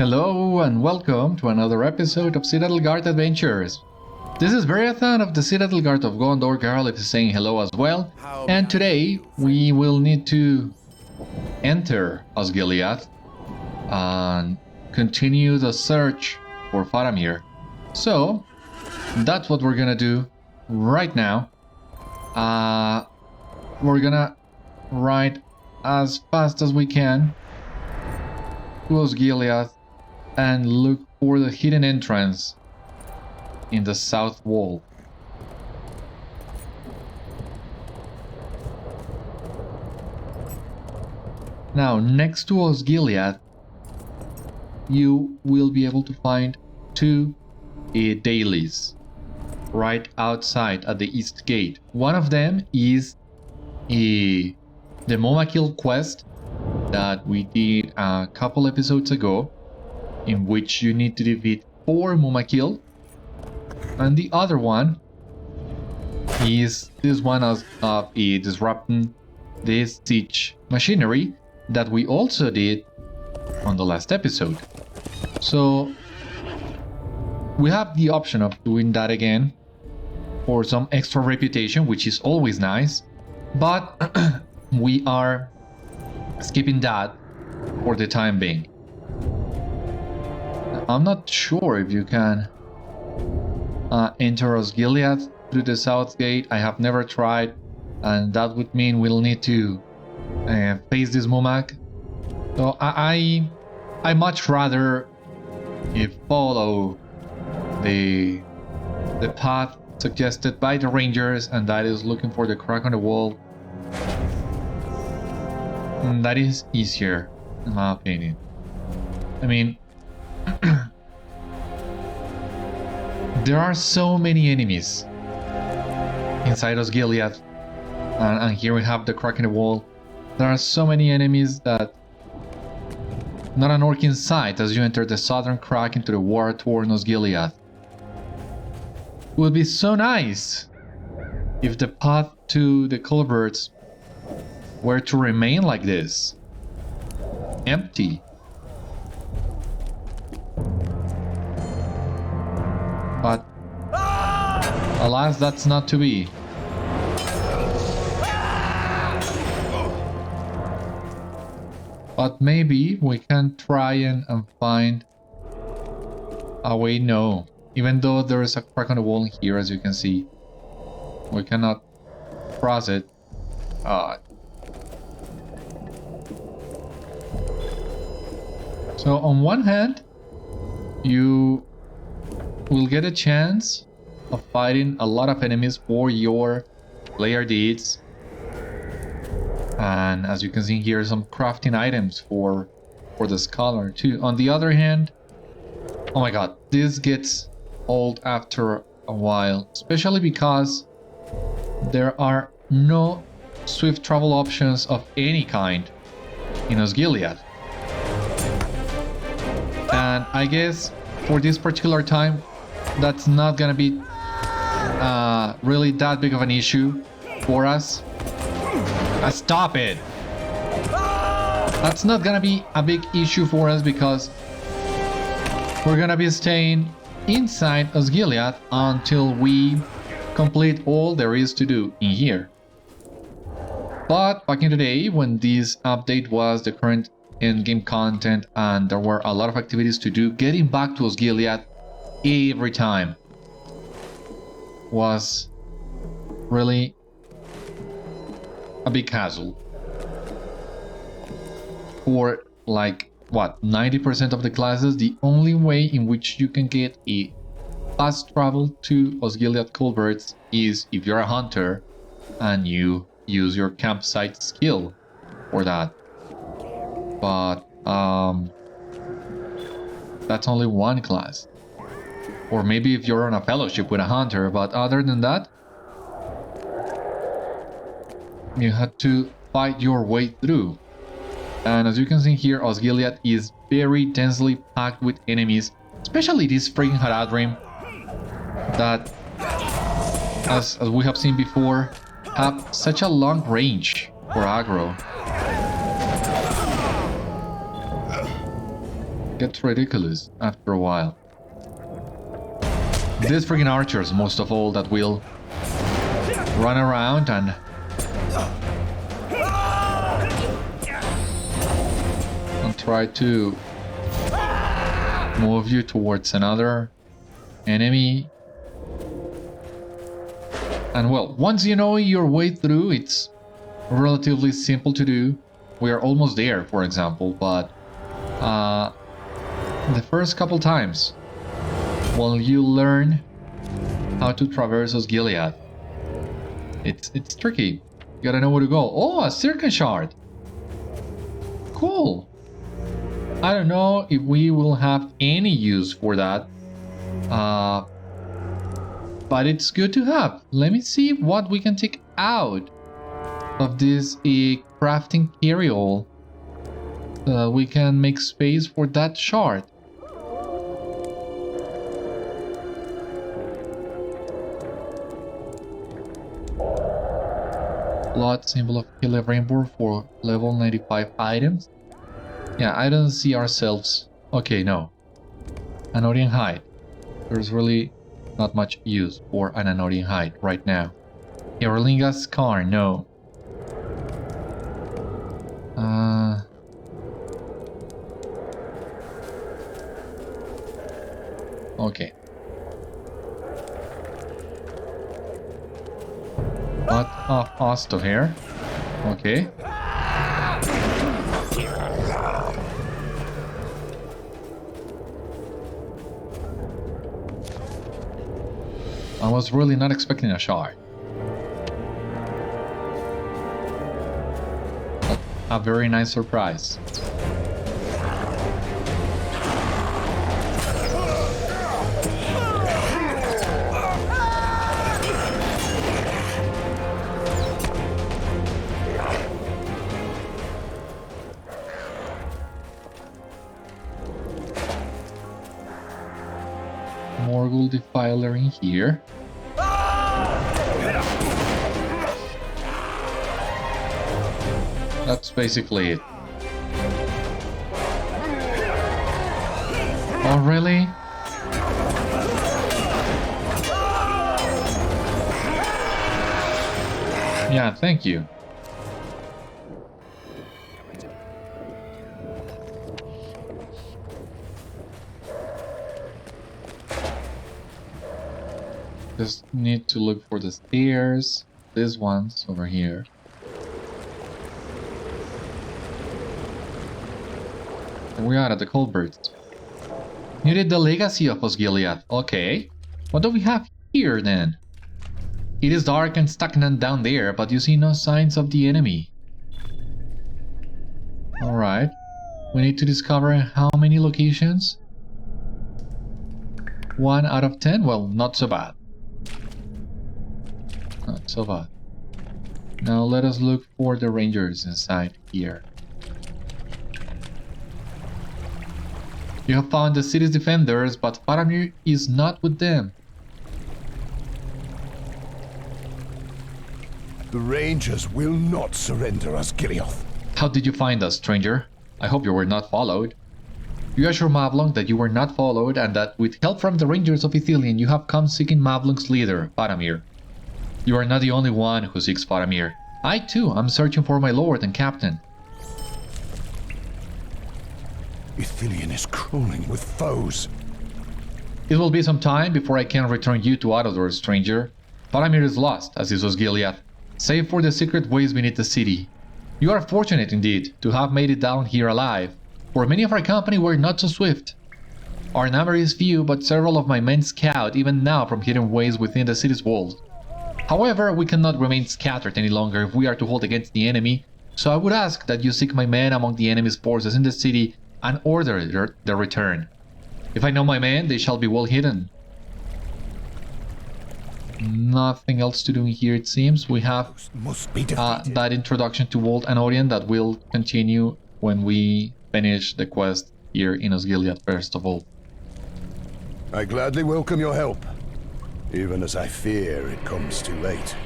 Hello and welcome to another episode of Citadel Guard Adventures. This is Beriathan of the Citadel Guard of Gondor. Garlic is saying hello as well. And today we will need to enter Osgiliath and continue the search for Faramir. So that's what we're gonna do right now. We're gonna ride as fast as we can to Osgiliath and look for the hidden entrance in the south wall. Now, next to Osgiliath, you will be able to find two dailies right outside at the east gate. One of them is the Momakil quest that we did a couple episodes ago, in which you need to defeat 4 Momakil, and the other one is this one of disrupting this siege machinery that we also did on the last episode. So we have the option of doing that again for some extra reputation, which is always nice, but we are skipping that for the time being. I'm not sure if you can enter Osgiliath through the south gate. I have never tried, and that would mean we'll need to face this Mumak. So I much rather follow the path suggested by the rangers, and that is looking for the crack on the wall. And that is easier, in my opinion. I mean, there are so many enemies inside Osgiliath, and here we have the crack in the wall. There are so many enemies that not an orc in sight as you enter the southern crack into the war-torn Osgiliath. It would be so nice if the path to the Culverts were to remain like this, empty. But alas, that's not to be. But maybe we can try and find a way. No, even though there is a crack on the wall here, as you can see, we cannot cross it. So on one hand, you will get a chance of fighting a lot of enemies for your player deeds, and as you can see here, some crafting items for the scholar too. On the other hand, oh my god, this gets old after a while, especially because there are no swift travel options of any kind in Osgiliath. And I guess for this particular time, that's not gonna be really that big of an issue for us. Stop it! That's not gonna be a big issue for us because we're gonna be staying inside Osgiliath until we complete all there is to do in here. But back in the day, when this update was the current in-game content and there were a lot of activities to do, getting back to Osgiliath every time was really a big hassle. For like, what, 90% of the classes, the only way in which you can get a fast travel to Osgiliath Culverts is if you're a hunter and you use your campsite skill for that. But that's only one class. Or maybe if you're on a fellowship with a hunter, but other than that, you had to fight your way through. And as you can see here, Osgiliath is very densely packed with enemies, especially this freaking Haradrim that, as we have seen before, have such a long range for aggro. Gets ridiculous after a while. These freaking archers, most of all, that will run around and try to move you towards another enemy. And well, once you know your way through, it's relatively simple to do. We are almost there, for example, but the first couple times, well, you learn how to traverse Osgiliath. It's tricky. You gotta know where to go. Oh, a circus shard! Cool! I don't know if we will have any use for that. But it's good to have. Let me see what we can take out of this crafting carryall. We can make space for that shard. Blood symbol of Celebrimbor for level 95 items. Yeah, I don't see ourselves. Okay, no. Anorian hide. There's really not much use for an Anorian hide right now. Erlinga's scar, no. Okay. What of us to here? Okay. I was really not expecting a shard. But a very nice surprise. Morgul Defiler in here. That's basically it. Oh, really? Yeah, thank you. Just need to look for the stairs. These ones over here. And we are at the Culverts. You did the legacy of Osgiliath. Okay. What do we have here then? It is dark and stagnant down there, but you see no signs of the enemy. Alright. We need to discover how many locations? 1 out of 10? Well, not so bad. Not so bad. Now let us look for the rangers inside here. You have found the city's defenders, but Faramir is not with them. The Rangers will not surrender Osgiliath. How did you find us, stranger? I hope you were not followed. You assure Mavlung that you were not followed and that with help from the Rangers of Ithilien you have come seeking Mavlung's leader, Faramir. You are not the only one who seeks Faramir. I too am searching for my lord and captain. Ithilien is crawling with foes. It will be some time before I can return you to Outdoor, stranger. Faramir is lost, as is Osgiliath, save for the secret ways beneath the city. You are fortunate indeed to have made it down here alive, for many of our company were not so swift. Our number is few, but several of my men scout even now from hidden ways within the city's walls. However, we cannot remain scattered any longer if we are to hold against the enemy, so I would ask that you seek my men among the enemy's forces in the city and order their return. If I know my men, they shall be well hidden. Nothing else to do here, it seems. We have that introduction to Old Anorian that will continue when we finish the quest here in Osgiliath first of all. I gladly welcome your help, even as I fear it comes too late.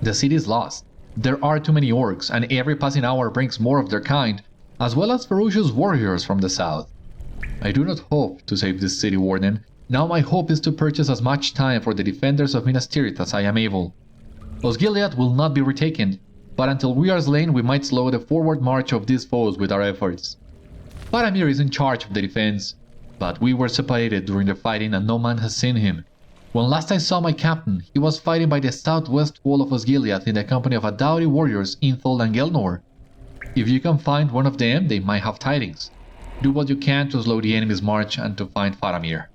The city is lost. There are too many orcs, and every passing hour brings more of their kind. as well as ferocious warriors from the south. I do not hope to save this city, Warden. Now my hope is to purchase as much time for the defenders of Minas Tirith as I am able. Osgiliath will not be retaken, but until we are slain we might slow the forward march of these foes with our efforts. Faramir is in charge of the defense, but we were separated during the fighting and no man has seen him. When last I saw my captain, he was fighting by the southwest wall of Osgiliath in the company of a doughty warriors Inthol and Gelnor. If you can find one of them, they might have tidings. Do what you can to slow the enemy's march and to find Faramir.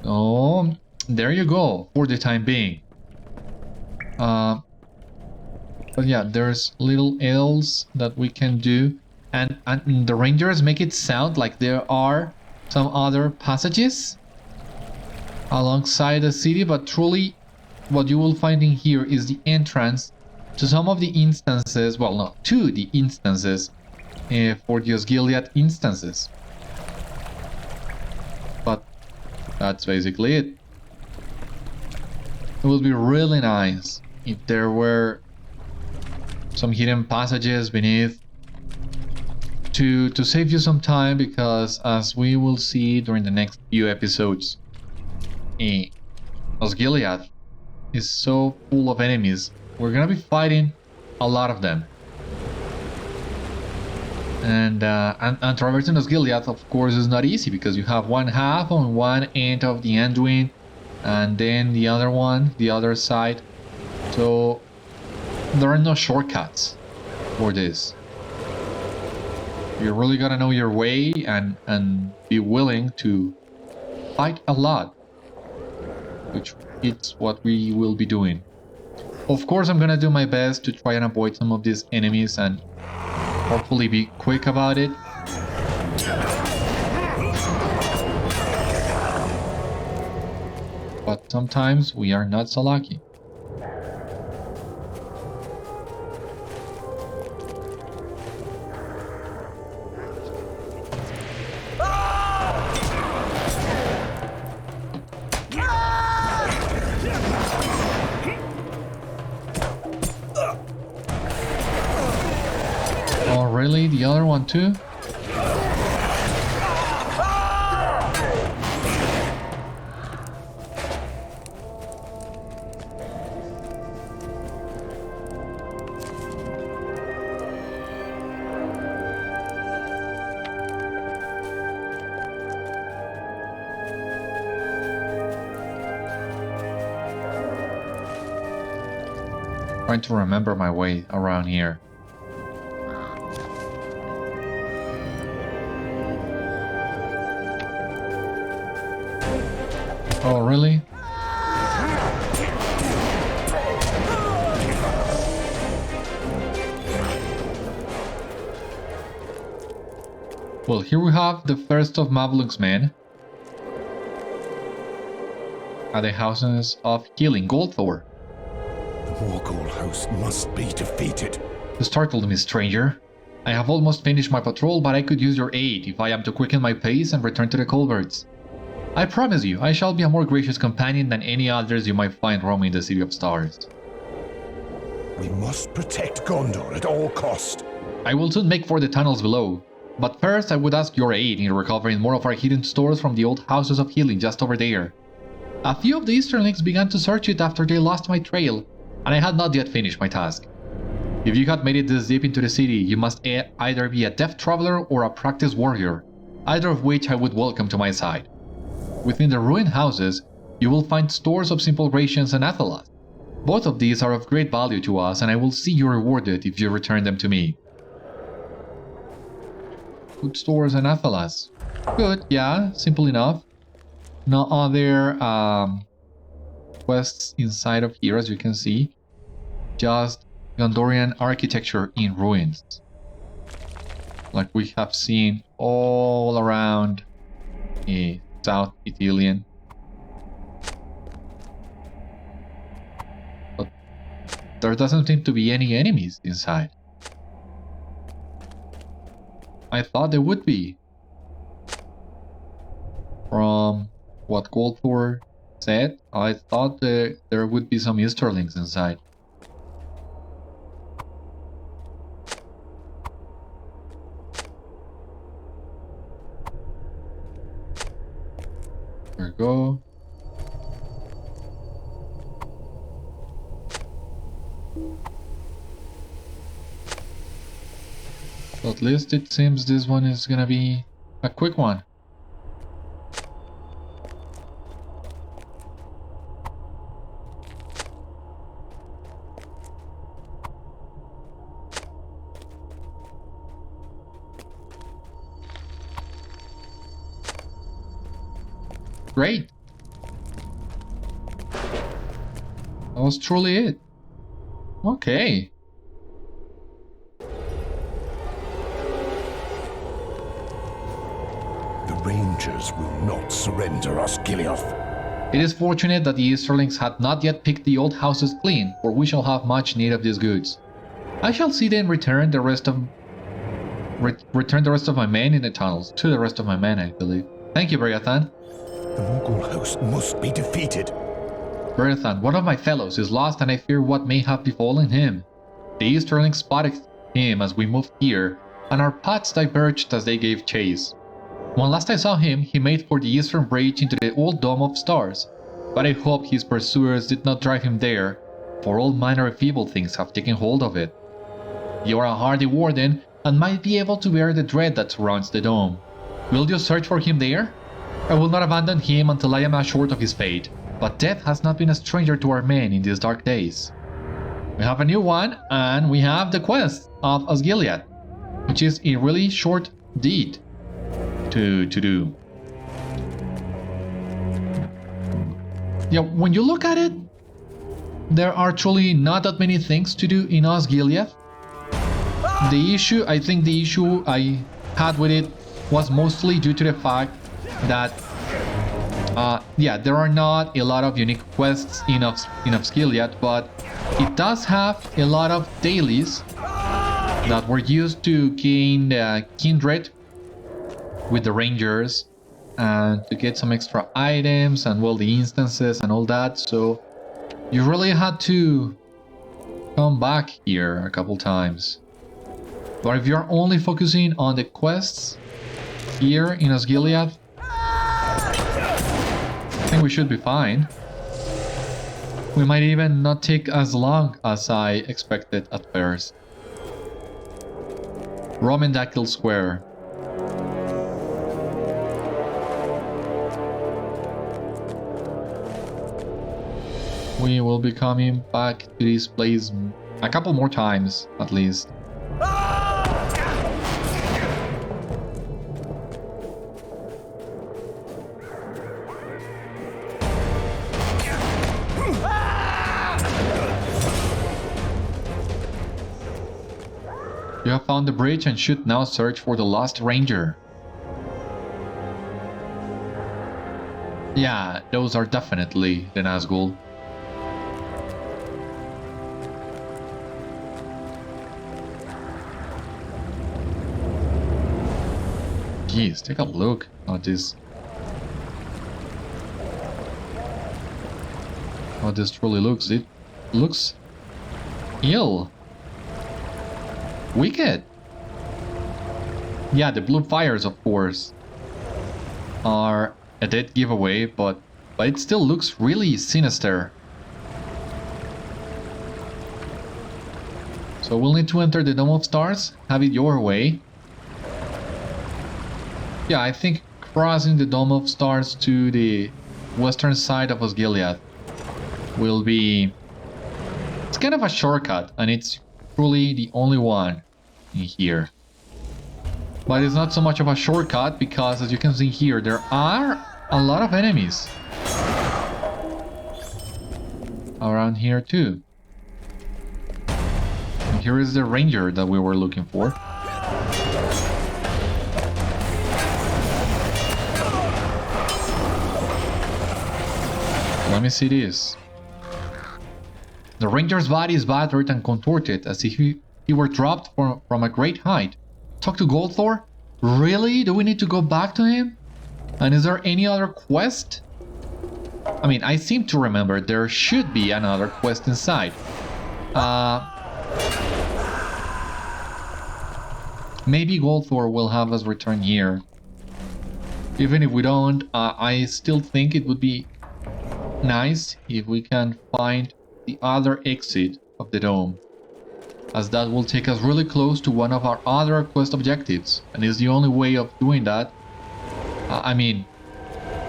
Oh, there you go, for the time being. But yeah, there's little else that we can do. And the rangers make it sound like there are some other passages alongside the city, but truly what you will find in here is the entrance to some of the instances, well, not to the instances for the Osgiliath instances. But that's basically it. It would be really nice if there were some hidden passages beneath to save you some time, because as we will see during the next few episodes, Osgiliath is so full of enemies. We're gonna be fighting a lot of them. And traversing Osgiliath, of course, is not easy because you have one half on one end of the Anduin and then the other one, the other side. So there are no shortcuts for this. You really gotta know your way and be willing to fight a lot, which is what we will be doing. Of course, I'm gonna do my best to try and avoid some of these enemies and hopefully be quick about it. But sometimes we are not so lucky. Oh, really? The other one too? Trying to remember my way around here. Oh, really? Well, here we have the first of Mavlung's men at the houses of healing, Goldthor. The Morgul host must be defeated. You startled me, stranger. I have almost finished my patrol, but I could use your aid if I am to quicken my pace and return to the Culverts. I promise you, I shall be a more gracious companion than any others you might find roaming the City of Stars. We must protect Gondor at all cost. I will soon make for the tunnels below, but first I would ask your aid in recovering more of our hidden stores from the old houses of healing just over there. A few of the Easterlings began to search it after they lost my trail, and I had not yet finished my task. If you had made it this deep into the city, you must either be a deft traveler or a practiced warrior, either of which I would welcome to my side. Within the ruined houses, you will find stores of simple rations and athelas. Both of these are of great value to us, and I will see you rewarded if you return them to me. Food stores and athelas. Good, yeah, simple enough. No other quests inside of here, as you can see. Just Gondorian architecture in ruins, like we have seen all around South Ithilien. But there doesn't seem to be any enemies inside. I thought there would be. From what Goldthor said, I thought there would be some Easterlings inside. There we go. So at least it seems this one is gonna be a quick one. Great. That was truly it. Okay. The Rangers will not surrender Osgiliath. It is fortunate that the Easterlings had not yet picked the old houses clean, for we shall have much need of these goods. I shall see them return the rest of my men in the tunnels. To the rest of my men, I believe. Thank you, Beriathan. The Mughal host must be defeated. Beriathan, one of my fellows, is lost and I fear what may have befallen him. The Easterlings spotted him as we moved here, and our paths diverged as they gave chase. When last I saw him, he made for the eastern bridge into the old Dome of Stars, but I hope his pursuers did not drive him there, for all manner of evil things have taken hold of it. You are a hardy warden, and might be able to bear the dread that surrounds the dome. Will you search for him there? I will not abandon him until I am assured of his fate, but death has not been a stranger to our men in these dark days. We have a new one, and we have the quest of Osgiliath, which is a really short deed to do. Yeah, when you look at it, there are truly not that many things to do in Osgiliath. I think the issue I had with it was mostly due to the fact that there are not a lot of unique quests in Osgiliath, but it does have a lot of dailies that were used to gain kindred with the Rangers and to get some extra items and, well, the instances and all that. So you really had to come back here a couple times. But if you're only focusing on the quests here in Osgiliath, I think we should be fine. We might even not take as long as I expected at first. Roman Dakhil Square. We will be coming back to this place a couple more times, at least. You have found the bridge and should now search for the lost ranger. Yeah, those are definitely the Nazgul. Jeez, take a look at this. How this truly looks. It looks ill. Wicked. Yeah, the blue fires, of course, are a dead giveaway, but it still looks really sinister. So we'll need to enter the Dome of Stars. Have it your way. Yeah, I think crossing the Dome of Stars to the western side of Osgiliath will be... It's kind of a shortcut, and it's truly the only one in here. But it's not so much of a shortcut because, as you can see here, there are a lot of enemies around here too. And here is the ranger that we were looking for. Let me see this. The ranger's body is battered and contorted as if he were dropped from a great height. Talk to Gondor? Really? Do we need to go back to him? And is there any other quest? I mean, I seem to remember there should be another quest inside. Maybe Gondor will have us return here. Even if we don't, I still think it would be nice if we can find the other exit of the dome, as that will take us really close to one of our other quest objectives, and is the only way of doing that. I mean,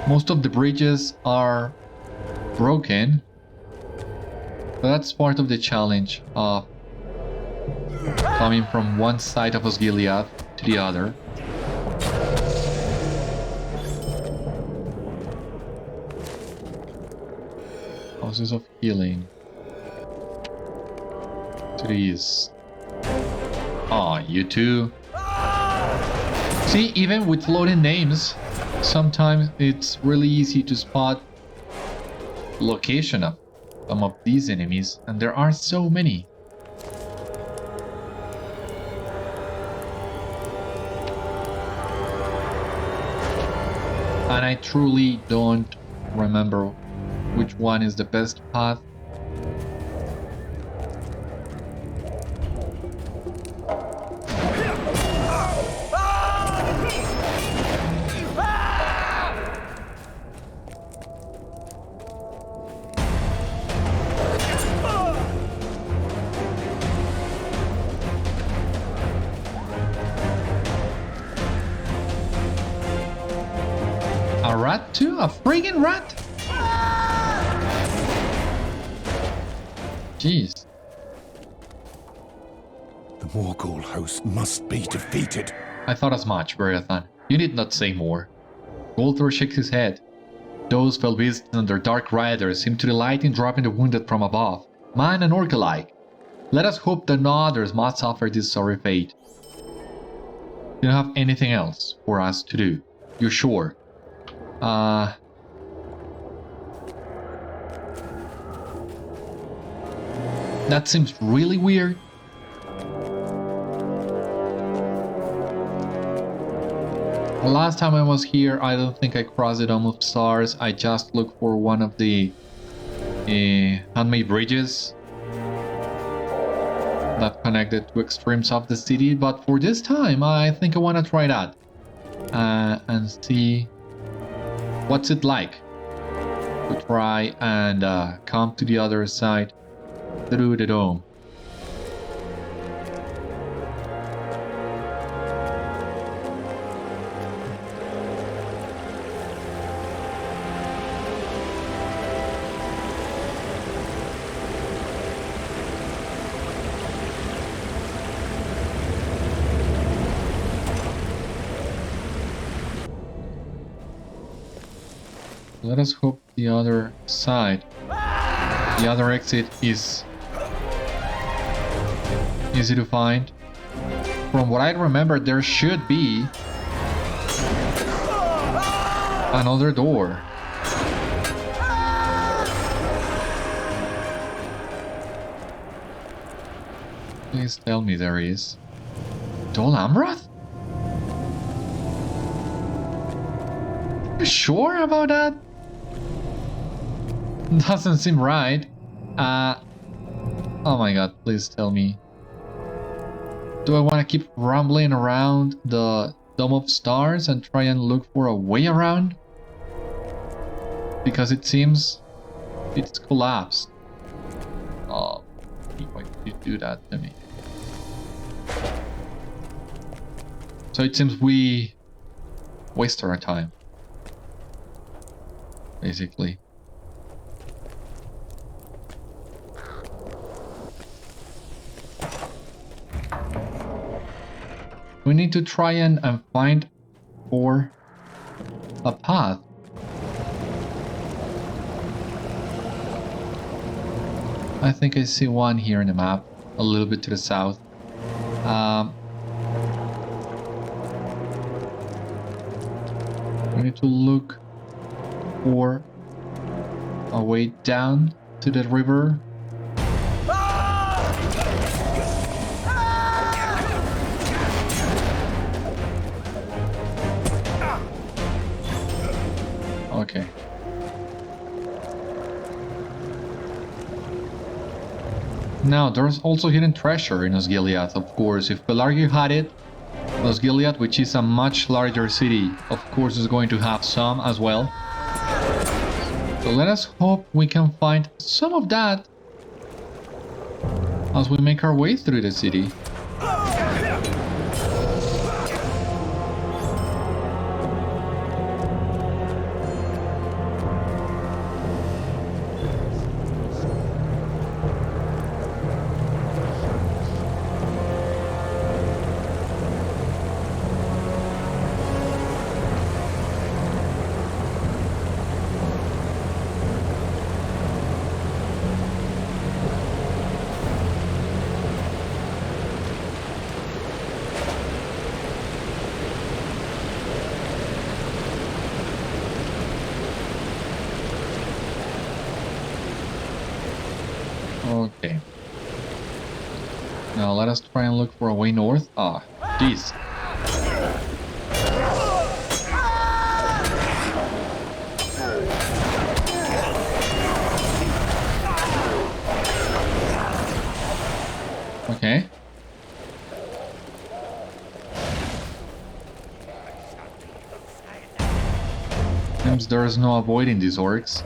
most of the bridges are broken, but that's part of the challenge of coming from one side of Osgiliath to the other. Houses of healing to the east. Ah, you too. See, even with floating names, sometimes it's really easy to spot location of some of these enemies, and there are so many. And I truly don't remember which one is the best path. A rat too? A friggin' rat? Jeez. The Morgul host must be defeated. I thought as much, Beriathan. You need not say more. LOTRO shakes his head. Those fell beasts and their dark riders seem to delight in dropping the wounded from above, man and orc alike. Let us hope that no others must suffer this sorry fate. You don't have anything else for us to do? You're sure? That seems really weird. The last time I was here, I don't think I crossed the Dome of Stars. I just looked for one of the handmade bridges that connected to extremes of the city. But for this time, I think I want to try that and see what's it like to try and come to the other side through the dome. Let us hope the other side, the other exit is easy to find. From what I remember, there should be another door. Please tell me there is. Dol Amroth? You sure about that? Doesn't seem right. Oh my god, please tell me. Do I want to keep rumbling around the Dome of Stars and try and look for a way around? Because it seems it's collapsed. Oh, why did you do that to me? So it seems we wasted our time, basically. We need to try and find for a path. I think I see one here in the map, a little bit to the south. We need to look for a way down to the river. Okay. Now, there's also hidden treasure in Osgiliath, of course. If Pelargi had it, Osgiliath, which is a much larger city, of course is going to have some as well. So let us hope we can find some of that as we make our way through the city. Okay. Now let us try and look for a way north. Ah, jeez. Okay. Seems there is no avoiding these orcs.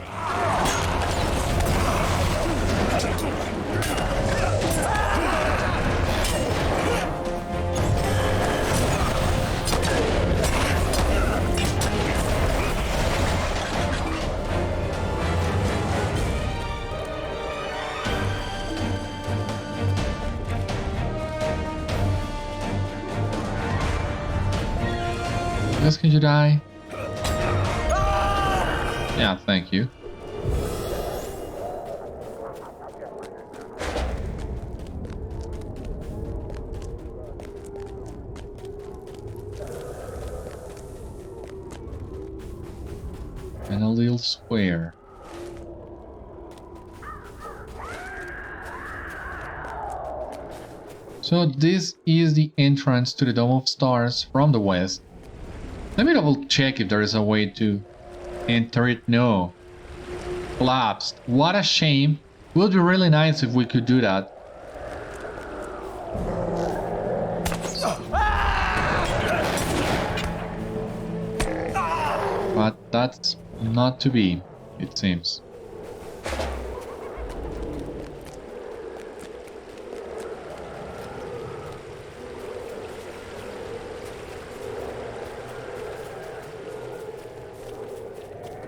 Can you die? Yeah, thank you. And a little square. So this is the entrance to the Dome of Stars from the west. Let me double check if there is a way to enter it. No. Collapsed. What a shame. Would be really nice if we could do that. But that's not to be, it seems.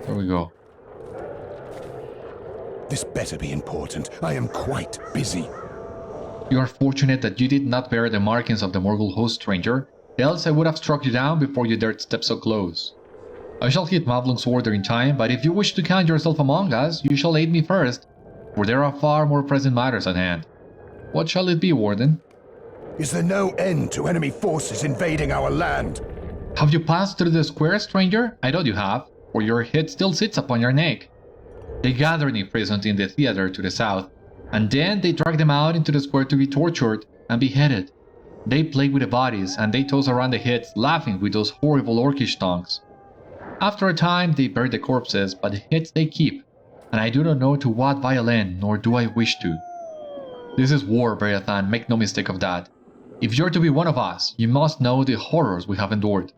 There we go. This better be important. I am quite busy. You are fortunate that you did not bear the markings of the Morgul host, stranger, else I would have struck you down before you dared step so close. I shall hit Mavlung's order in time, but if you wish to count yourself among us, you shall aid me first, for there are far more pressing matters at hand. What shall it be, Warden? Is there no end to enemy forces invading our land? Have you passed through the square, stranger? I thought you have, for your head still sits upon your neck. They gathered imprisoned in the theater to the south, and then they dragged them out into the square to be tortured and beheaded. They played with the bodies, and they tossed around the heads, laughing with those horrible orcish tongues. After a time, they bury the corpses, but the heads they keep, and I do not know to what vile end, nor do I wish to. This is war, Beriathan, make no mistake of that. If you're to be one of us, you must know the horrors we have endured.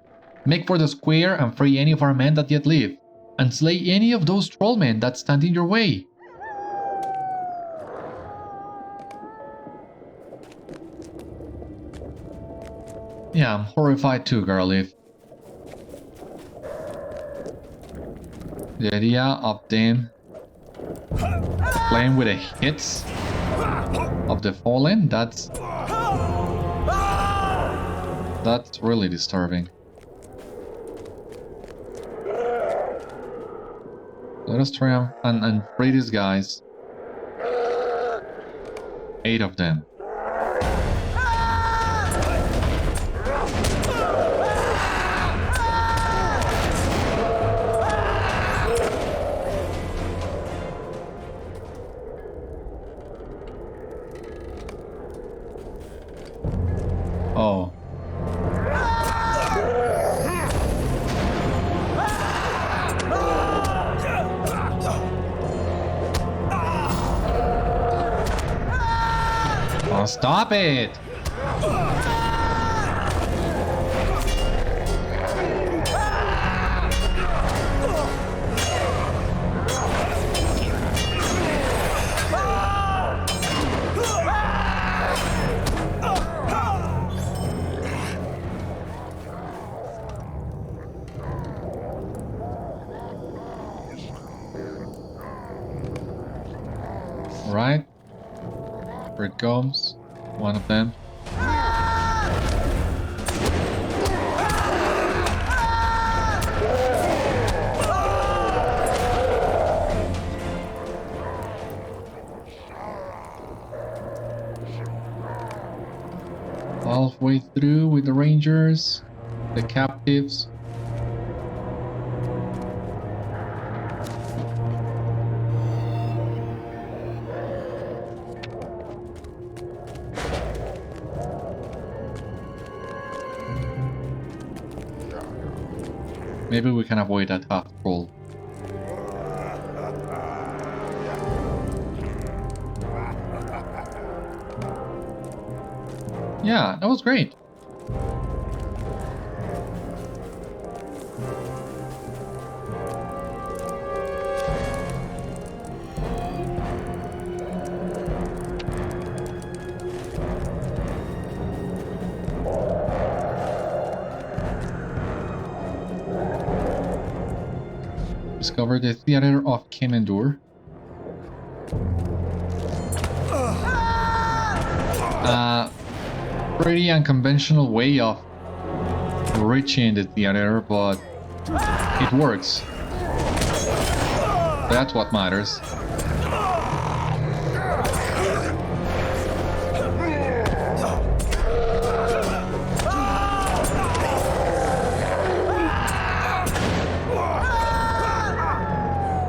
Make for the square and free any of our men that yet live, and slay any of those trollmen that stand in your way. Yeah, I'm horrified too, Garliff. The idea of them playing with the hits of the fallen, that's really disturbing. Let us try and free these guys. 8 of them. Oh. Oh, stop it! Alright. Here it comes. One of them. Halfway through with the rangers, the captives. Maybe we can avoid that half roll. Yeah, that was great. Discover the Theater of Commendor. Pretty unconventional way of reaching the theater, but it works. That's what matters.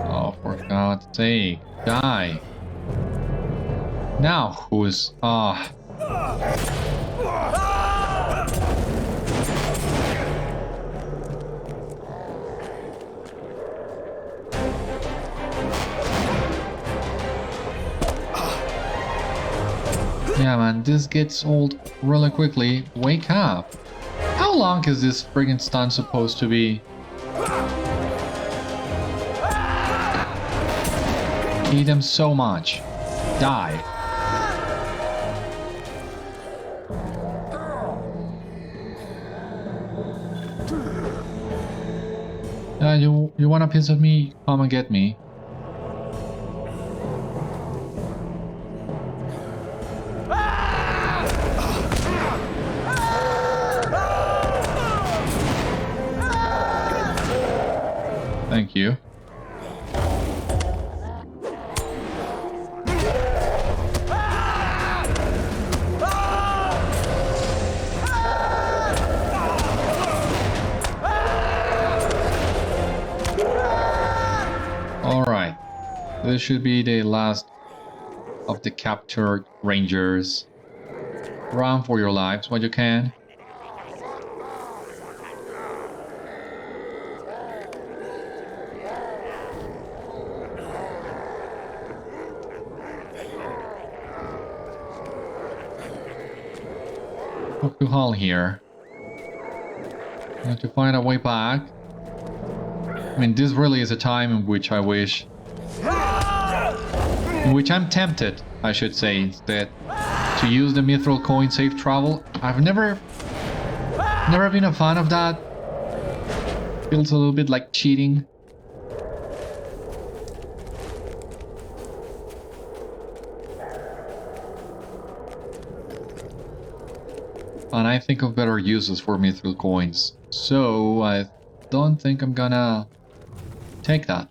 Oh, for God's sake, die. Now who's... Yeah, man, this gets old really quickly. Wake up! How long is this friggin' stun supposed to be? Hate them so much. Die. You want a piece of me? Come and get me. Thank you. Alright. This should be the last of the captured rangers. Run for your lives when you can. Hope to haul here. I have to find a way back. I mean, this really is a time in which I wish... in which I'm tempted, I should say, instead, to use the mithril coin safe travel. I've never been a fan of that. Feels a little bit like cheating. And I think of better uses for mithril coins, so I don't think I'm gonna take that.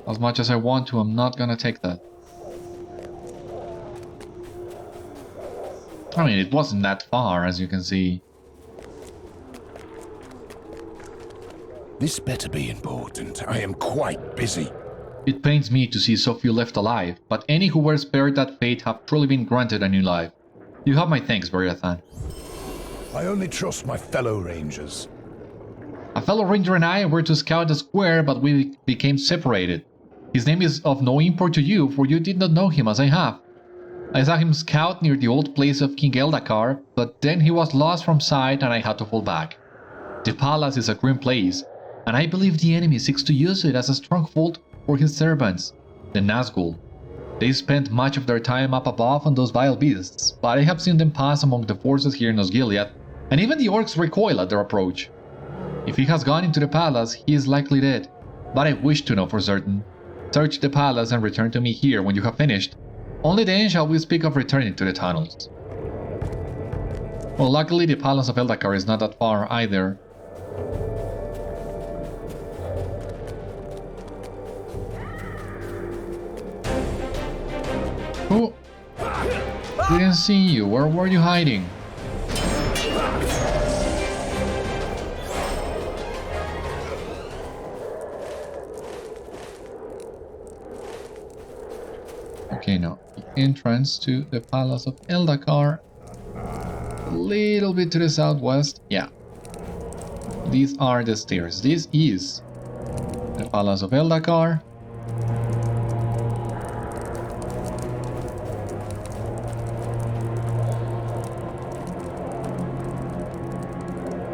As much as I want to, I'm not gonna take that. I mean, it wasn't that far, as you can see. This better be important. I am quite busy. It pains me to see so few left alive, but any who were spared that fate have truly been granted a new life. You have my thanks, Beriathan. I only trust my fellow rangers. A fellow ranger and I were to scout the square, but we became separated. His name is of no import to you, for you did not know him as I have. I saw him scout near the old place of King Eldakar, but then he was lost from sight and I had to fall back. The palace is a grim place, and I believe the enemy seeks to use it as a stronghold for his servants, the Nazgul. They spent much of their time up above on those vile beasts, but I have seen them pass among the forces here in Osgiliath, and even the orcs recoil at their approach. If he has gone into the palace, he is likely dead, but I wish to know for certain. Search the palace and return to me here when you have finished. Only then shall we speak of returning to the tunnels. Well, luckily the Palace of Eldacar is not that far either. Oh! Didn't see you. Where were you hiding? Okay, now the entrance to the Palace of Eldacar. A little bit to the southwest. Yeah. These are the stairs. This is the Palace of Eldacar.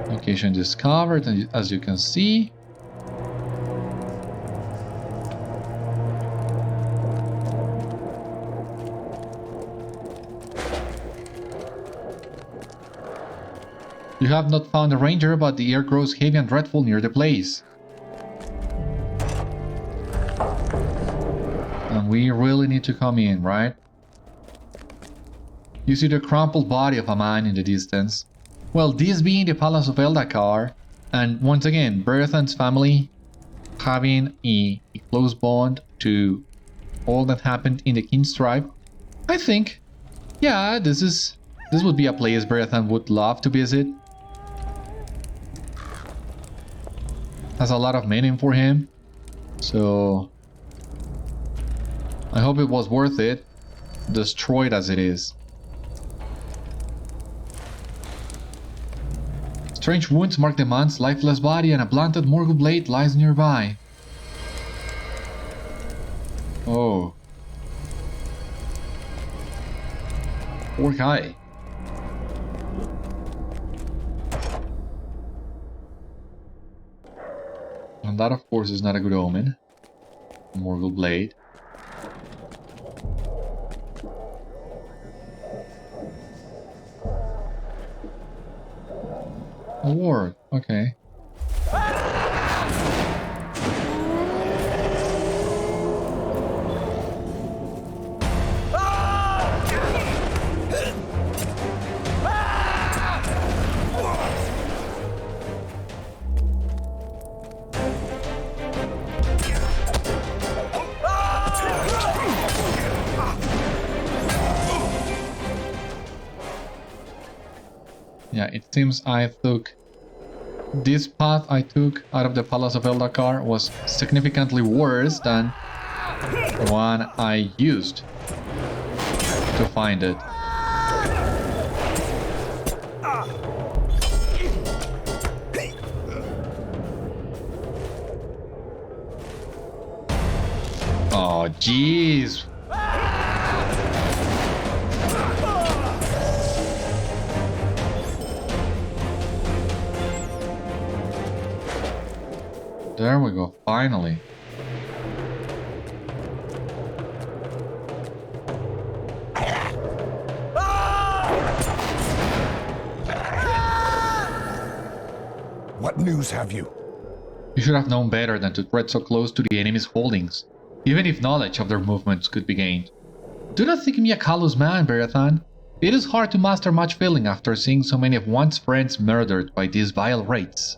Location discovered, and as you can see. You have not found a ranger, but the air grows heavy and dreadful near the place. And we really need to come in, right? You see the crumpled body of a man in the distance. Well, this being the Palace of Eldacar, and once again, Beriathan's family having a close bond to all that happened in the King's tribe, I think, yeah, this would be a place Beriathan would love to visit. Has a lot of meaning for him, so I hope it was worth it, destroyed as it is. Strange wounds mark the man's lifeless body, and a blunted morgul blade lies nearby. Oh. Poor guy. And that, of course, is not a good omen. Morgul blade. A ward, okay. Yeah, it seems this path I took out of the Palace of Eldacar was significantly worse than the one I used to find it. Oh, jeez. There we go, finally. What news have you? You should have known better than to tread so close to the enemy's holdings, even if knowledge of their movements could be gained. Do not think me a callous man, Beriathan. It is hard to master much feeling after seeing so many of one's friends murdered by these vile wraiths.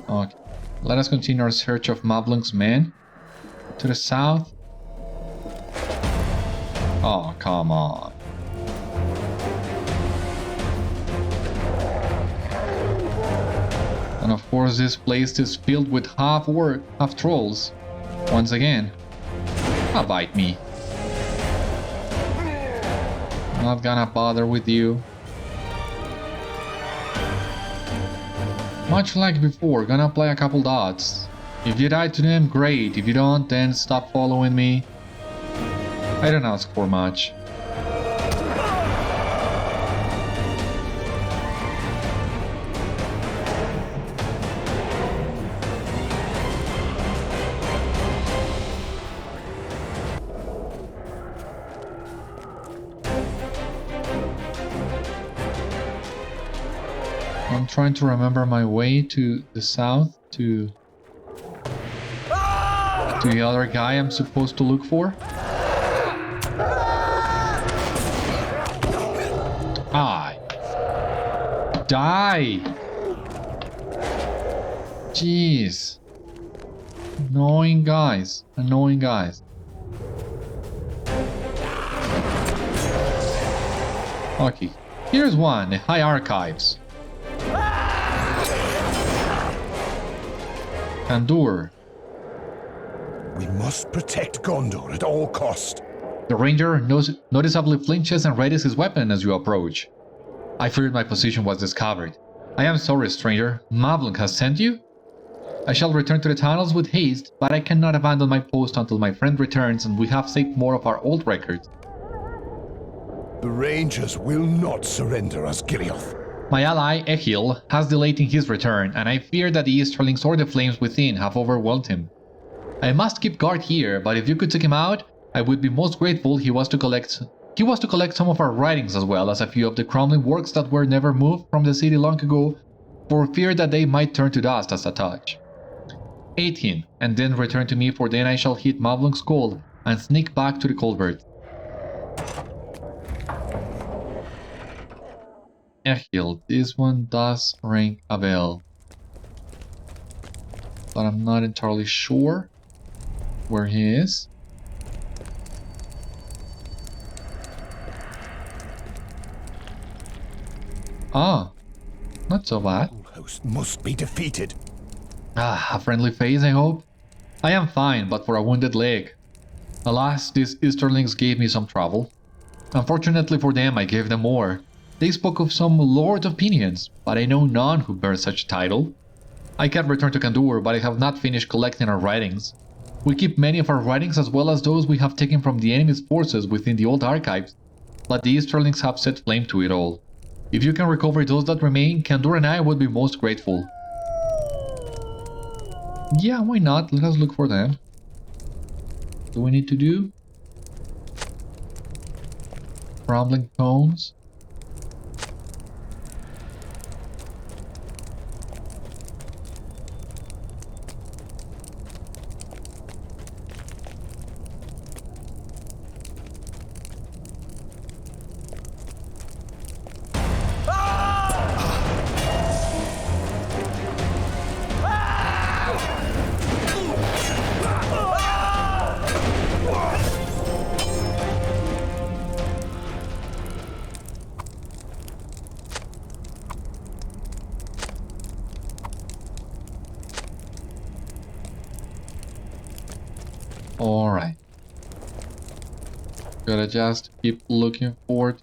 Okay, let us continue our search of Mavlung's men. To the south. Oh, come on. And of course this place is filled with half trolls. Once again. Bite me. Not gonna bother with you. Much like before, gonna apply a couple dots. If you die to them, great. If you don't, then stop following me. I don't ask for much. I'm trying to remember my way to the south, to the other guy I'm supposed to look for. Die! Jeez. Annoying guys. Annoying guys. Okay. Here's one. The High Archives. Gondor. We must protect Gondor at all cost. The ranger noticeably flinches and readies his weapon as you approach. I feared my position was discovered. I am sorry, stranger. Mavlung has sent you? I shall return to the tunnels with haste, but I cannot abandon my post until my friend returns and we have saved more of our old records. The Rangers will not surrender, Osgiliath. My ally, Egil, has delayed in his return, and I fear that the Easterlings or the flames within have overwhelmed him. I must keep guard here, but if you could take him out, I would be most grateful. He was to collect some of our writings as well as a few of the crumbling works that were never moved from the city long ago, for fear that they might turn to dust as a touch. 18, and then return to me, for then I shall hit Mavlung's goal and sneak back to the Culverts. Egil, this one does ring a bell, but I'm not entirely sure where he is. Ah, not so bad. The host must be defeated. Ah, a friendly face, I hope. I am fine, but for a wounded leg. Alas, these Easterlings gave me some trouble. Unfortunately for them, I gave them more. They spoke of some lord's opinions, but I know none who bears such a title. I can return to Gondor, but I have not finished collecting our writings. We keep many of our writings as well as those we have taken from the enemy's forces within the old archives, but the Easterlings have set flame to it all. If you can recover those that remain, Gondor and I would be most grateful. Yeah, why not? Let us look for them. What do we need to do? Crumbling tones. Alright. Gotta just keep looking for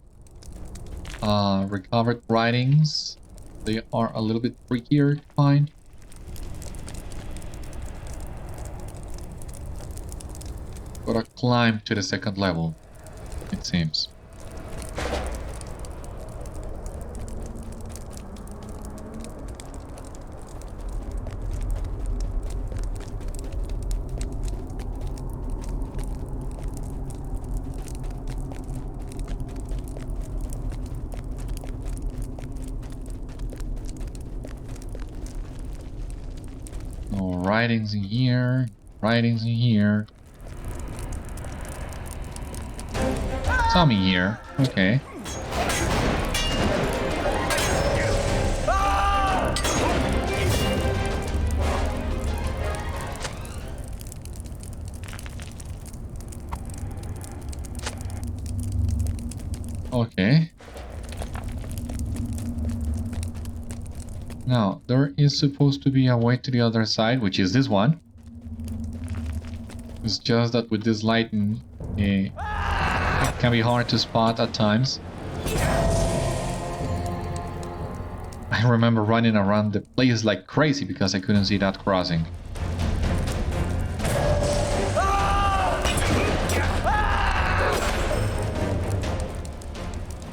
recovered writings. They are a little bit trickier to find. Gotta climb to the second level, it seems. Writings in here, writings in here. Some in here, okay. Okay. Now, there is supposed to be a way to the other side, which is this one. It's just that with this lighting, it can be hard to spot at times. I remember running around the place like crazy because I couldn't see that crossing.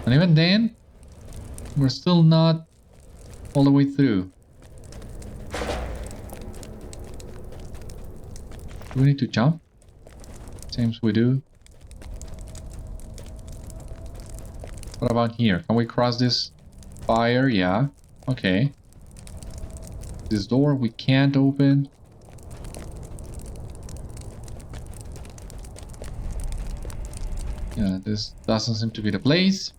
And even then, we're still not all the way through. Do we need to jump? Seems we do. What about here? Can we cross this fire? Yeah. Okay. This door we can't open. Yeah, this doesn't seem to be the place.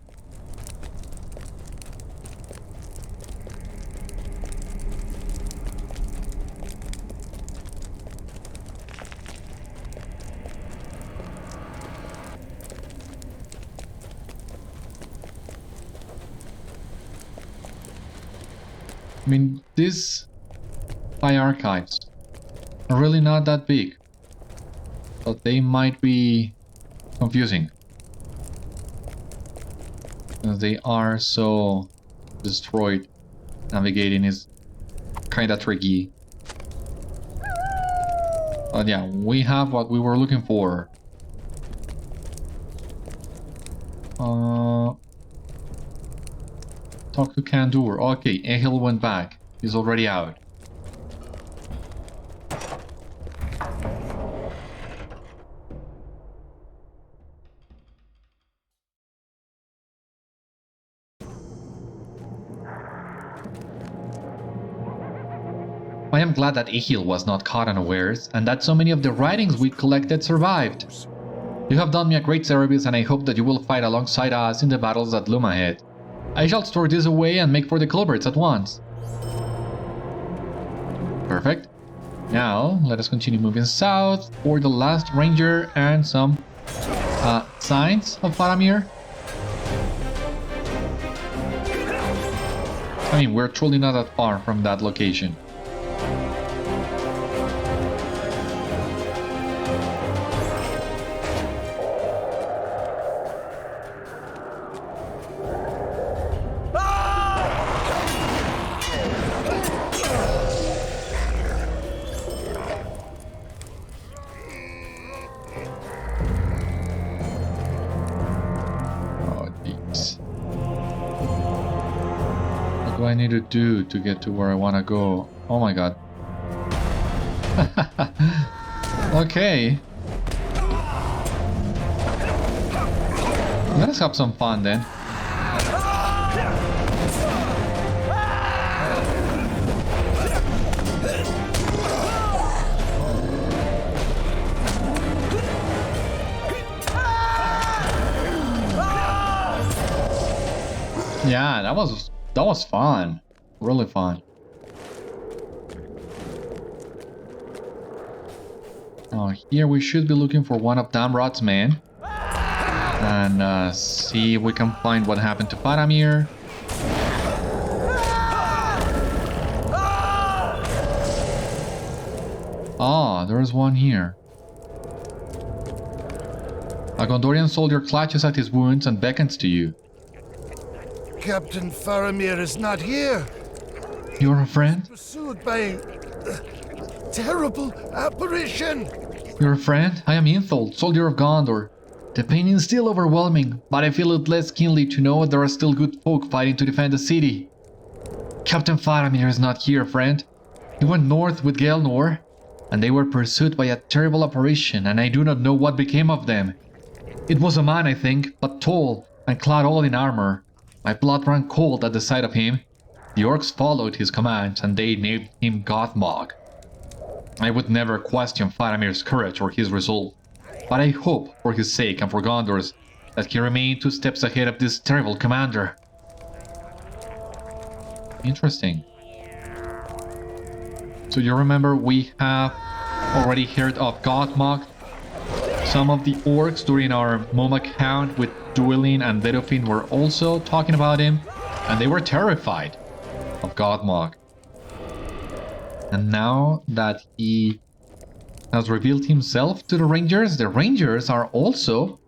I mean, these archives are really not that big, but they might be confusing. They are so destroyed. Navigating is kinda tricky. But yeah, we have what we were looking for. Talk to Gondor. Okay, Ehil went back. He's already out. I am glad that Ehil was not caught unawares, and that so many of the writings we collected survived. You have done me a great service, and I hope that you will fight alongside us in the battles that loom ahead. I shall store this away and make for the Culverts at once. Perfect. Now, let us continue moving south for the last ranger and some signs of Faramir. I mean, we're truly not that far from that location. What do I need to do to get to where I want to go? Oh my god. Okay. Let's have some fun then. Yeah, that was fun. Really fun. Oh, here we should be looking for one of Damrod's men. And see if we can find what happened to Faramir. Ah, there's one here. A Gondorian soldier clutches at his wounds and beckons to you. Captain Faramir is not here. You're a friend? Pursued by a terrible apparition. You're a friend? I am Inthold, soldier of Gondor. The pain is still overwhelming, but I feel it less keenly to know there are still good folk fighting to defend the city. Captain Faramir is not here, friend. He went north with Gelnor, and they were pursued by a terrible apparition, and I do not know what became of them. It was a man, I think, but tall, and clad all in armor. My blood ran cold at the sight of him. The orcs followed his commands, and they named him Gothmog. I would never question Faramir's courage or his resolve, but I hope, for his sake and for Gondor's, that he remained 2 steps ahead of this terrible commander. Interesting. So you remember we have already heard of Gothmog? Some of the orcs during our MOM account with Duelin and Beriathan were also talking about him, and they were terrified of Gothmog. And now that he has revealed himself to the Rangers are also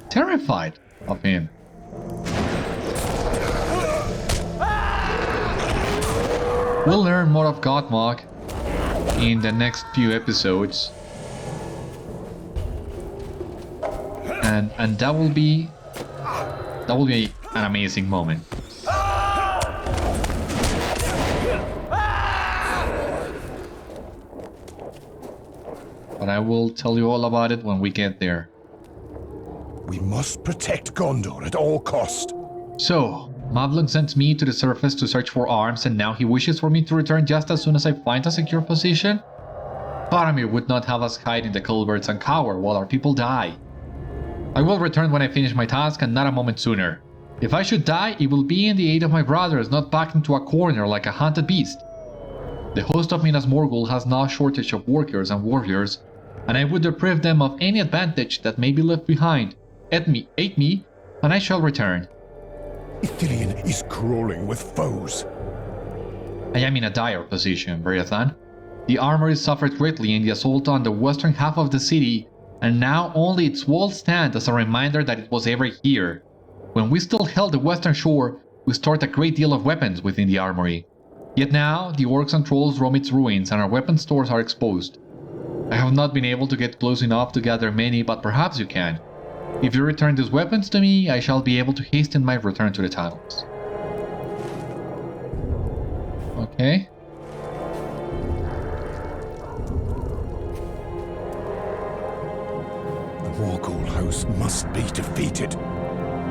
terrified of him. We'll learn more of Gothmog in the next few episodes. And that will be an amazing moment. But I will tell you all about it when we get there. We must protect Gondor at all cost. So, Mavlung sent me to the surface to search for arms, and now he wishes for me to return just as soon as I find a secure position? Faramir would not have us hide in the culverts and cower while our people die. I will return when I finish my task and not a moment sooner. If I should die, it will be in the aid of my brothers, not backed into a corner like a hunted beast. The host of Minas Morgul has no shortage of workers and warriors, and I would deprive them of any advantage that may be left behind. Aid me, and I shall return. Ithilien is crawling with foes. I am in a dire position, Beriathan. The armory suffered greatly in the assault on the western half of the city, and now only its walls stand as a reminder that it was ever here. When we still held the western shore, we stored a great deal of weapons within the armory. Yet now, the orcs and trolls roam its ruins and our weapon stores are exposed. I have not been able to get close enough to gather many, but perhaps you can. If you return these weapons to me, I shall be able to hasten my return to the tunnels. Okay. The Morgul host must be defeated.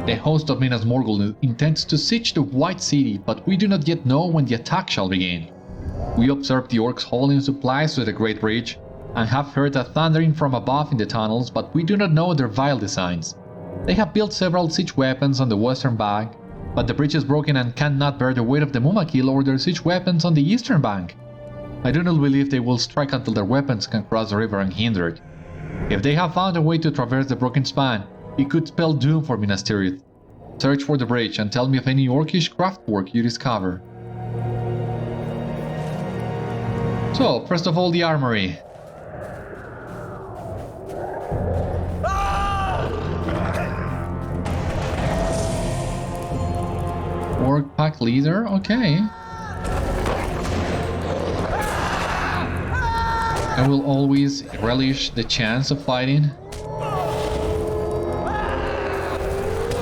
The host of Minas Morgul intends to siege the White City, but we do not yet know when the attack shall begin. We observed the orcs hauling supplies to the Great Bridge, and have heard a thundering from above in the tunnels, but we do not know their vile designs. They have built several siege weapons on the western bank, but the bridge is broken and cannot bear the weight of the Mumakil or their siege weapons on the eastern bank. I do not believe they will strike until their weapons can cross the river unhindered. If they have found a way to traverse the broken span, it could spell doom for Minas Tirith. Search for the bridge and tell me of any orcish craftwork you discover. So, first of all, the armory. Orc pack leader, okay. I will always relish the chance of fighting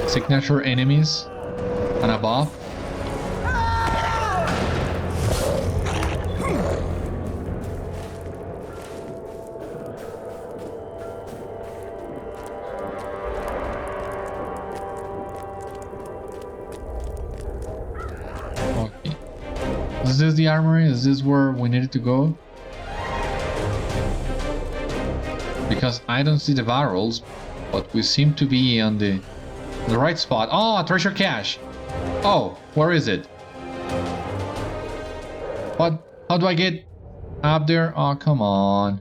signature enemies and above. Okay. Is this the armory? Is this where we needed to go? Because I don't see the barrels, but we seem to be on the right spot. Oh, a treasure cache. Oh, where is it? What? How do I get up there? Oh, come on.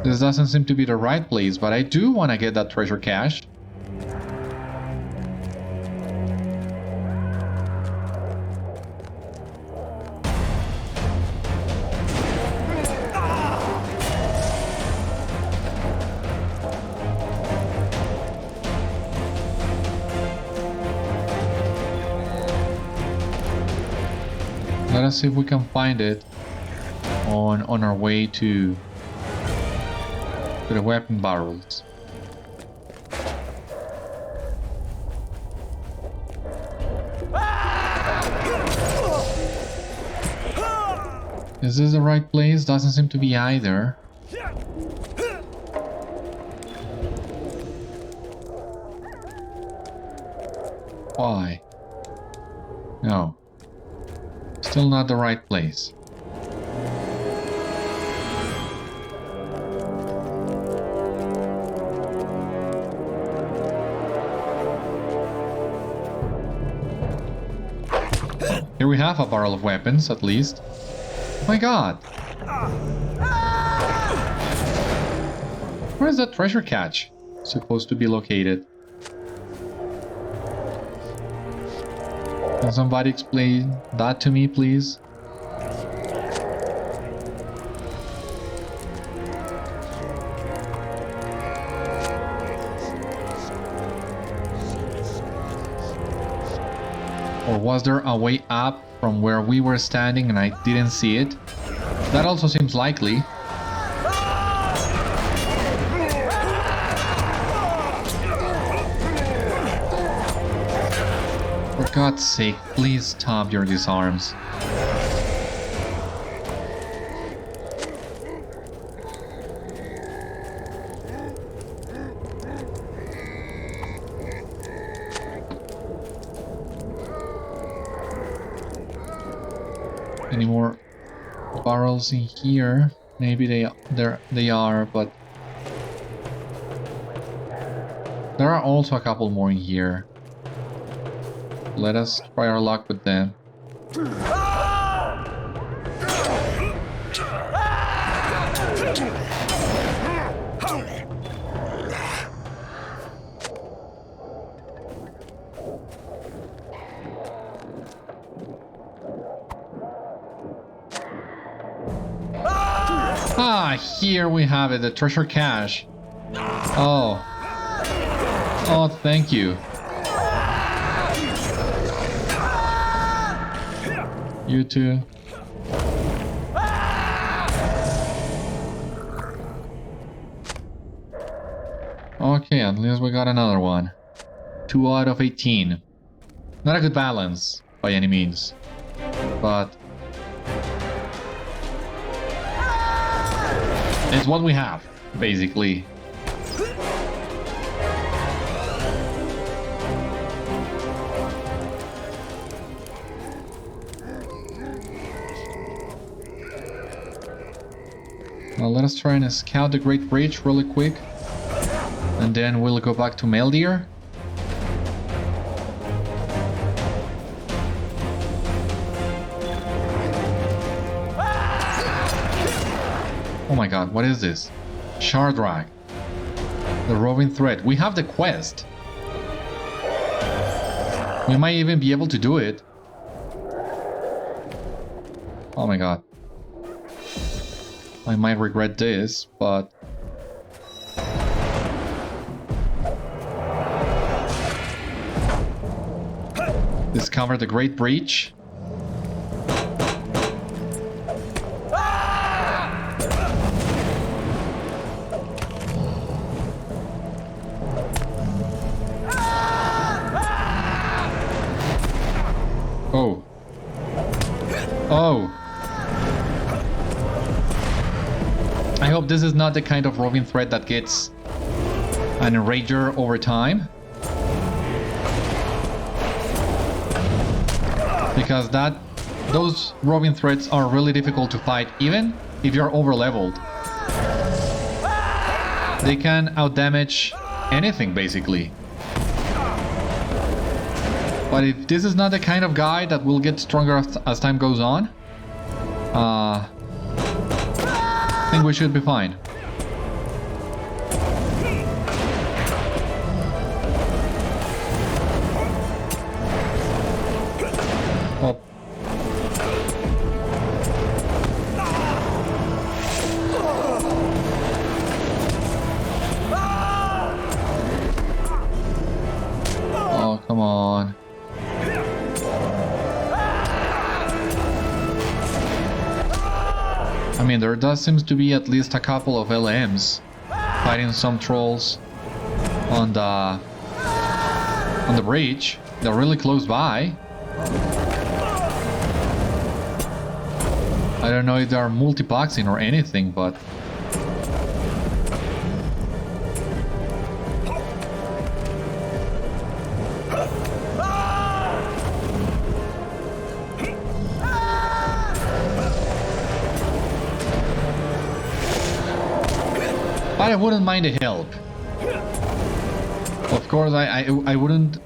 This doesn't seem to be the right place, but I do want to get that treasure cache. Let us see if we can find it on our way to the weapon barrels. Is this the right place? Doesn't seem to be either. Why? No. Still not the right place. Here we have a barrel of weapons, at least. Oh my god! Where is that treasure cache supposed to be located? Can somebody explain that to me, please? Or was there a way up from where we were standing and I didn't see it? That also seems likely. For God's sake, please stop your disarms. any more barrels in here. Maybe they are, but there are also a couple more in here. Let us try our luck with them. Ah, here we have it, the treasure cache. Oh. Oh, thank you. You too. Okay, at least we got another one. 2 out of 18. Not a good balance, by any means. But it's what we have, basically. Now let us try and scout the Great Bridge really quick. And then we'll go back to Meldir. Oh my god, what is this? Shardrag. The roving thread. We have the quest. We might even be able to do it. Oh my god. I might regret this, but... Discover the Great Breach. Oh. Oh. I hope this is not the kind of roving thread that gets an enrager over time. Because those roving threads are really difficult to fight, even if you're over-leveled. They can outdamage anything, basically. But if this is not the kind of guy that will get stronger as time goes on, I think we should be fine. Oh. Oh, come on. I mean, there does seem to be at least a couple of LMs fighting some trolls on the bridge. They're really close by. I don't know if they are multiboxing or anything, but... But I wouldn't mind the help. Of course, I wouldn't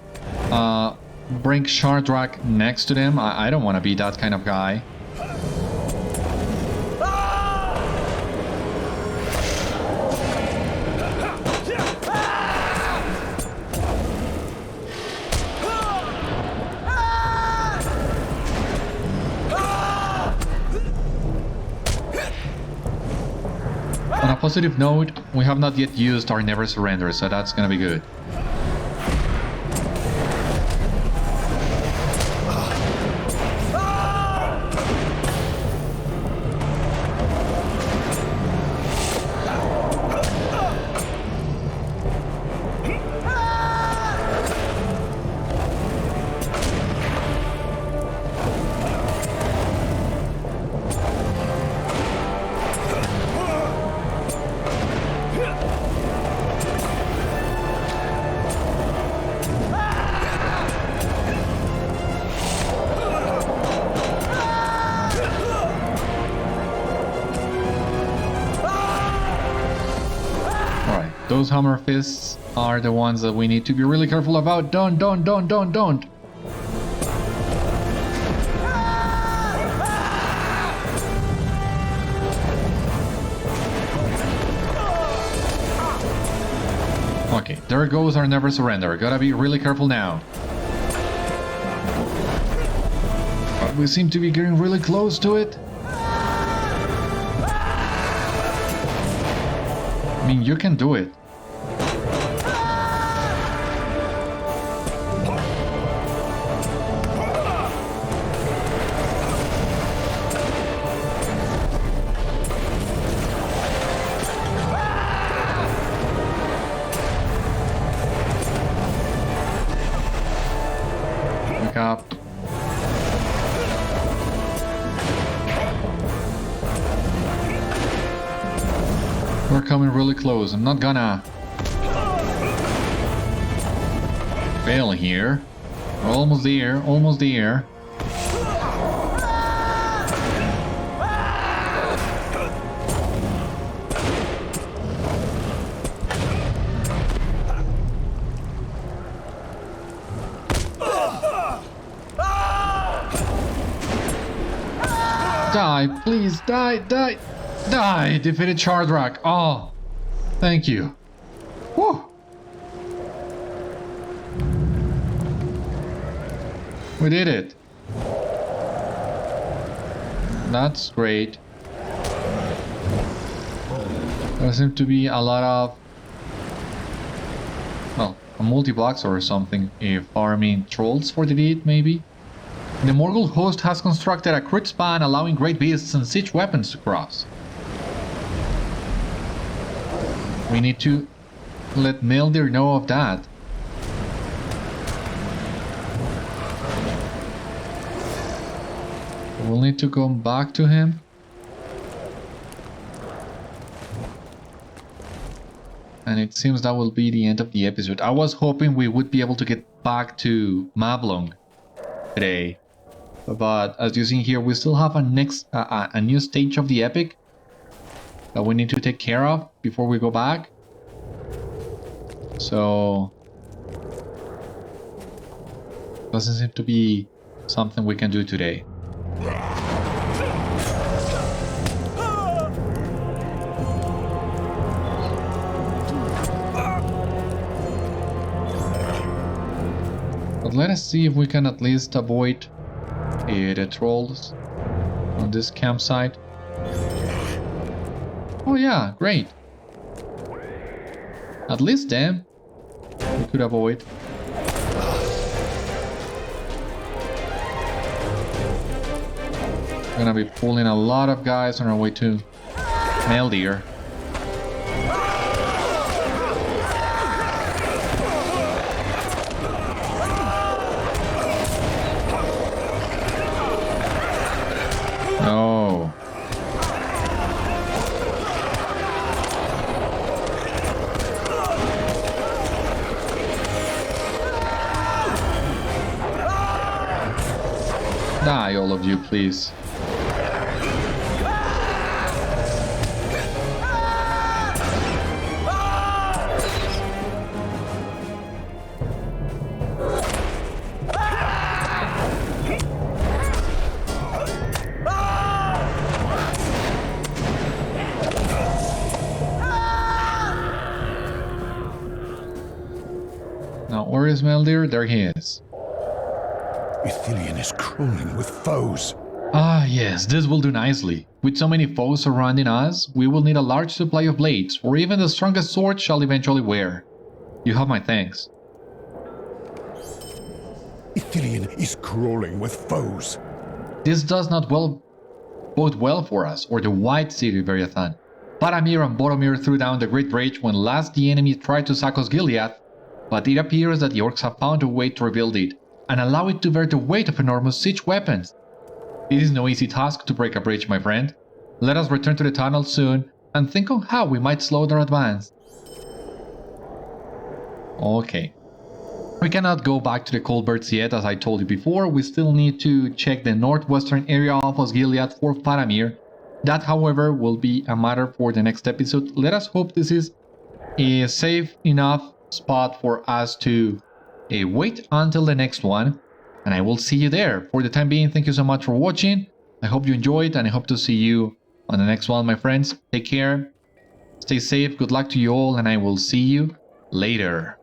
bring Shardrack next to them. I don't want to be that kind of guy. On a positive note, we have not yet used our Never Surrender, so that's gonna be good. Those hammer fists are the ones that we need to be really careful about. Don't. Okay, there goes our never surrender. Gotta be really careful now. But we seem to be getting really close to it. I mean, you can do it. Wake up. We're coming really close. I'm not gonna fail here. We're almost there, almost there. Die, please, die. Defeated Shardrak. Oh, thank you. Whew. We did it. That's great. There seems to be a lot of, well, a multi-box or something. Farming trolls for the deed, maybe. The Morgul host has constructed a crit span allowing great beasts and siege weapons to cross. We need to let Meldir know of that. We'll need to come back to him. And it seems that will be the end of the episode. I was hoping we would be able to get back to Mablung today. But as you see here, we still have a new stage of the epic that we need to take care of before we go back. So doesn't seem to be something we can do today. But let us see if we can at least avoid the trolls on this campsite. Oh yeah, great. At least them we could avoid. We're gonna be pulling a lot of guys on our way to Meldir. No. Die, all of you, please. Now, where is Meldir? There he is. Ithilien is crawling with foes. Ah, yes, this will do nicely. With so many foes surrounding us, we will need a large supply of blades, or even the strongest sword shall eventually wear. You have my thanks. Ithilien is crawling with foes. This does not bode well for us, or the White City, Beriathan. Faramir and Boromir threw down the Great Bridge when last the enemy tried to sack Osgiliath, but it appears that the orcs have found a way to rebuild it, and allow it to bear the weight of enormous siege weapons. It is no easy task to break a bridge, my friend. Let us return to the tunnel soon, and think on how we might slow their advance. Okay. We cannot go back to the Culverts yet, as I told you before. We still need to check the northwestern area of Osgiliath for Faramir. That, however, will be a matter for the next episode. Let us hope this is a safe enough spot for us to wait until the next one, and I will see you there. For the time being, thank you so much for watching. I hope you enjoyed, and I hope to see you on the next one, my friends. Take care, stay safe, good luck to you all, and I will see you later.